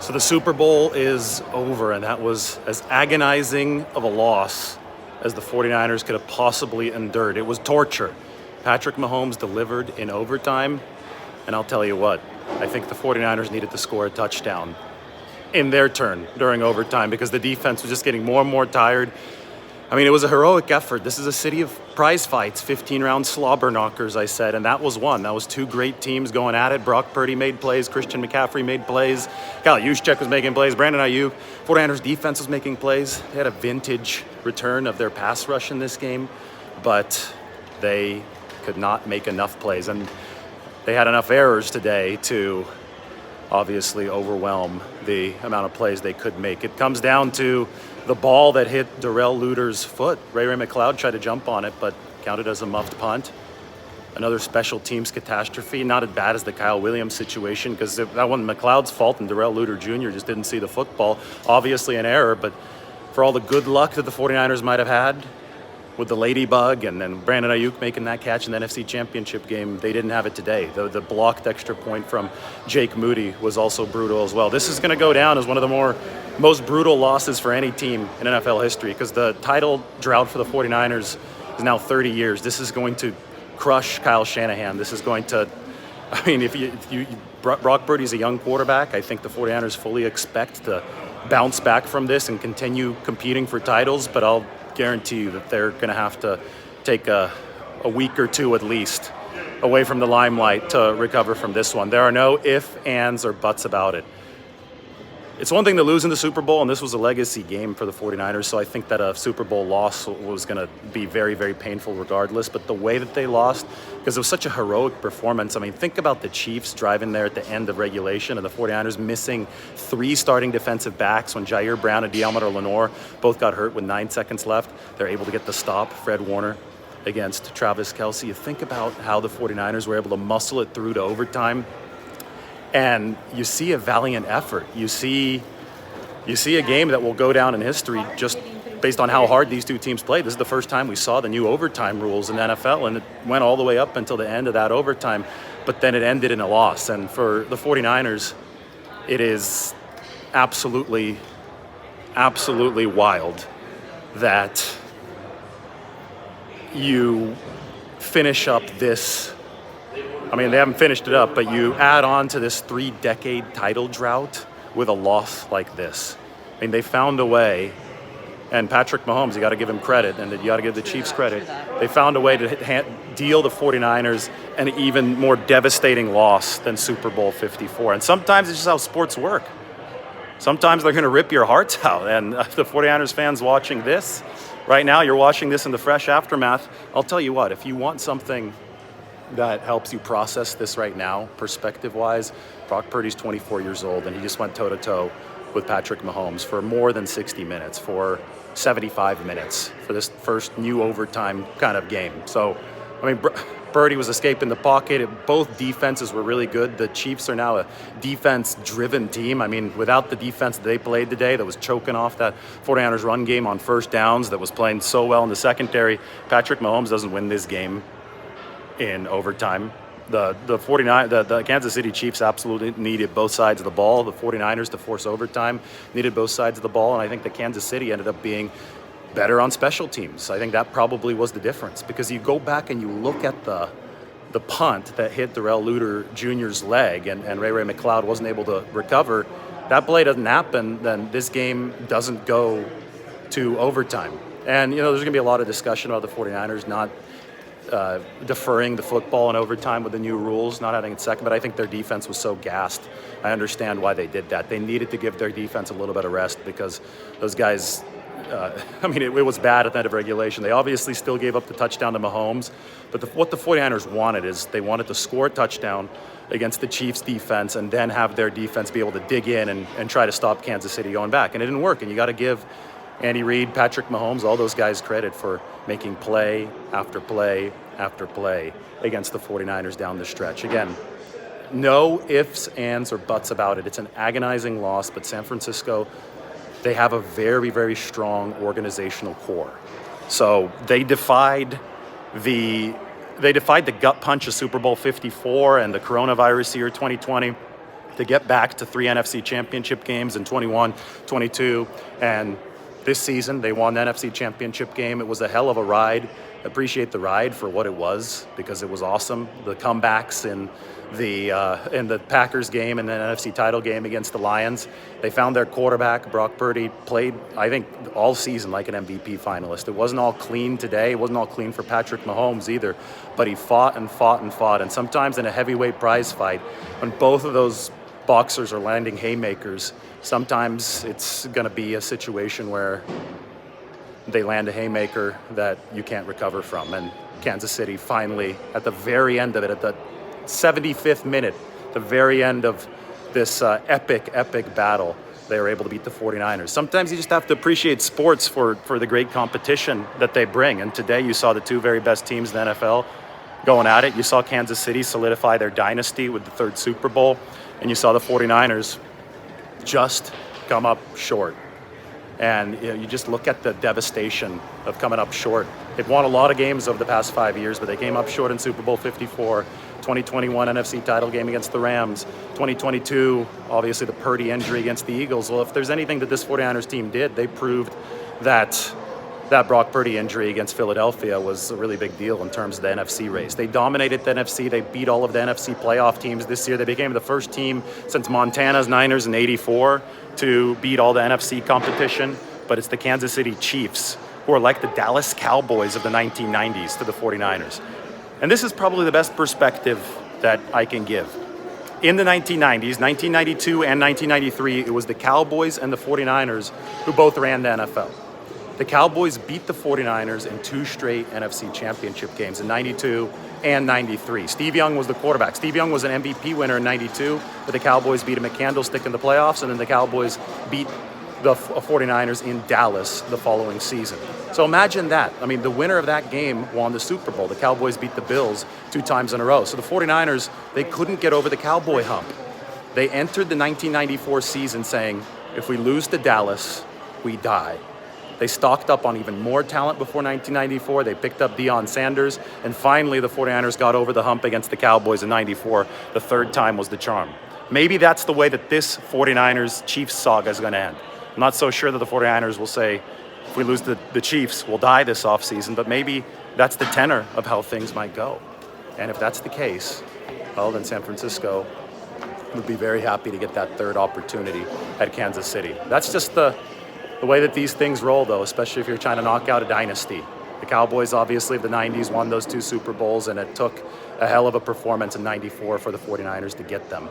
So the Super Bowl is over, and that was as agonizing of a loss as the 49ers could have possibly endured. It was torture. Patrick Mahomes delivered in overtime, and I'll tell you what, I think the 49ers needed to score a touchdown in their turn during overtime because the defense was just getting more and more tired. I mean, it was a heroic effort. This is a city of prize fights, 15-round slobber knockers, I said, and that was one. That was two great teams going at it. Brock Purdy made plays. Christian McCaffrey made plays. Kyle Juszczyk was making plays. Brandon Ayuk. 49ers defense was making plays. They had a vintage return of their pass rush in this game, but they could not make enough plays, and they had enough errors today to obviously overwhelm the amount of plays they could make. It comes down to the ball that hit Darrell Luter's foot. Ray McLeod tried to jump on it, but counted as a muffed punt. Another special teams catastrophe, not as bad as the Kyle Williams situation, because that wasn't McLeod's fault, and Darrell Luter Jr. just didn't see the football. Obviously an error, but for all the good luck that the 49ers might have had with the ladybug and then Brandon Ayuk making that catch in the NFC Championship game, they didn't have it today. The blocked extra point from Jake Moody was also brutal as well. This is going to go down as one of the most brutal losses for any team in NFL history, because the title drought for the 49ers is now 30 years. This is going to crush Kyle Shanahan. This is going to, I mean, Brock Purdy's a young quarterback. I think the 49ers fully expect to bounce back from this and continue competing for titles, but I'll guarantee you that they're going to have to take a week or two at least away from the limelight to recover from this one. There are no ifs, ands, or buts about it. It's one thing to lose in the Super Bowl, and this was a legacy game for the 49ers, so I think that a Super Bowl loss was going to be very, very painful regardless. But the way that they lost, because it was such a heroic performance. I mean, think about the Chiefs driving there at the end of regulation and the 49ers missing 3 starting defensive backs when Jair Brown and Deommodore Lenoir both got hurt with 9 seconds left. They're able to get the stop, Fred Warner against Travis Kelce. You think about how the 49ers were able to muscle it through to overtime, and you see a valiant effort. You see a game that will go down in history just based on how hard these two teams played. This is the first time we saw the new overtime rules in the NFL, and it went all the way up until the end of that overtime, but then it ended in a loss. And for the 49ers, it is absolutely wild that you finish up this. I mean, they haven't finished it up, but you add on to this 3-decade title drought with a loss like this. I mean, they found a way, and Patrick Mahomes, you got to give him credit, and you got to give the Chiefs credit. They found a way to deal the 49ers an even more devastating loss than Super Bowl 54. And sometimes it's just how sports work. Sometimes they're going to rip your hearts out. And the 49ers fans watching this right now, you're watching this in the fresh aftermath. I'll tell you what, if you want something that helps you process this right now, perspective-wise, Brock Purdy's 24 years old, and he just went toe-to-toe with Patrick Mahomes for more than 60 minutes, for 75 minutes, for this first new overtime kind of game. So, I mean, Purdy was escaping the pocket. Both defenses were really good. The Chiefs are now a defense-driven team. I mean, without the defense that they played today that was choking off that 49ers run game on first downs, that was playing so well in the secondary, Patrick Mahomes doesn't win this game in overtime. The Kansas City Chiefs absolutely needed both sides of the ball. The 49ers, to force overtime, needed both sides of the ball, and I think that Kansas City ended up being better on special teams. I think that probably was the difference, because you go back and you look at the punt that hit Darrell Luter Jr.'s leg, and Ray McLeod wasn't able to recover. That play doesn't happen, then this game doesn't go to overtime. And, you know, there's going to be a lot of discussion about the 49ers not deferring the football in overtime with the new rules, not having it second, but I think their defense was so gassed. I understand why they did that. They needed to give their defense a little bit of rest, because those guys, I mean, it was bad at the end of regulation. They obviously still gave up the touchdown to Mahomes, but what the 49ers wanted is they wanted to score a touchdown against the Chiefs defense and then have their defense be able to dig in and try to stop Kansas City going back. And it didn't work, and you got to give Andy Reid, Patrick Mahomes, all those guys credit for making play after play after play against the 49ers down the stretch. Again, no ifs, ands, or buts about it. It's an agonizing loss, but San Francisco, they have a very, very strong organizational core. So they defied the gut punch of Super Bowl 54 and the coronavirus year 2020. to get back to 3 NFC championship games in 21, 22, and this season they won the NFC championship game. It was a hell of a ride. Appreciate the ride for what it was, because it was awesome. The comebacks in the Packers game and the NFC title game against the Lions. They found their quarterback. Brock Purdy played, I think, all season like an MVP finalist. It wasn't all clean today. It wasn't all clean for Patrick Mahomes either, but he fought and fought and fought. And sometimes in a heavyweight prize fight, when both of those boxers are landing haymakers, sometimes it's going to be a situation where they land a haymaker that you can't recover from. And Kansas City finally, at the very end of it, at the 75th minute, the very end of this epic battle, they were able to beat the 49ers. Sometimes you just have to appreciate sports for the great competition that they bring. And today you saw the two very best teams in the NFL going at it. You saw Kansas City solidify their dynasty with the 3rd Super Bowl, and you saw the 49ers just come up short. And you just look at the devastation of coming up short. They've won a lot of games over the past 5 years, but they came up short in Super Bowl 54, 2021 NFC title game against the Rams, 2022, obviously the Purdy injury against the Eagles. Well, if there's anything that this 49ers team did, they proved that Brock Purdy injury against Philadelphia was a really big deal in terms of the NFC race. They dominated the NFC. They beat all of the NFC playoff teams this year. They became the first team since Montana's Niners in '84 to beat all the NFC competition. But it's the Kansas City Chiefs who are like the Dallas Cowboys of the 1990s to the 49ers. And this is probably the best perspective that I can give. In the 1990s, 1992 and 1993, it was the Cowboys and the 49ers who both ran the NFL. The Cowboys beat the 49ers in 2 straight NFC championship games in 92 and 93. Steve Young was the quarterback. Steve Young was an MVP winner in 92, but the Cowboys beat him at Candlestick in the playoffs, and then the Cowboys beat the 49ers in Dallas the following season. So imagine that. I mean, the winner of that game won the Super Bowl. The Cowboys beat the Bills 2 times in a row. So the 49ers, they couldn't get over the Cowboy hump. They entered the 1994 season saying, if we lose to Dallas, we die. They stocked up on even more talent before 1994. They picked up Deion Sanders, and finally the 49ers got over the hump against the Cowboys in 94. The 3rd time was the charm. Maybe that's the way that this 49ers-Chiefs saga is going to end. I'm not so sure that the 49ers will say, if we lose the Chiefs, we'll die this offseason, but maybe that's the tenor of how things might go. And if that's the case, well, then San Francisco would be very happy to get that 3rd opportunity at Kansas City. That's just the way that these things roll, though, especially if you're trying to knock out a dynasty. The Cowboys, obviously, of the 90s won those 2 Super Bowls, and it took a hell of a performance in 94 for the 49ers to get them.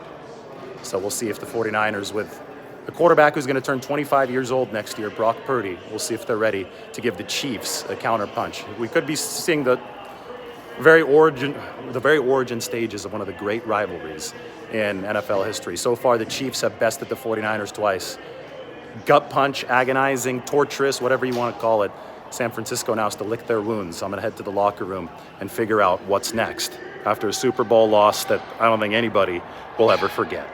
So we'll see if the 49ers, with the quarterback who's going to turn 25 years old next year, Brock Purdy, we'll see if they're ready to give the Chiefs a counterpunch. We could be seeing the very origin stages of one of the great rivalries in NFL history. So far, the Chiefs have bested the 49ers twice. Gut punch, agonizing, torturous, whatever you want to call it. San Francisco now has to lick their wounds. I'm going to head to the locker room and figure out what's next after a Super Bowl loss that I don't think anybody will ever forget.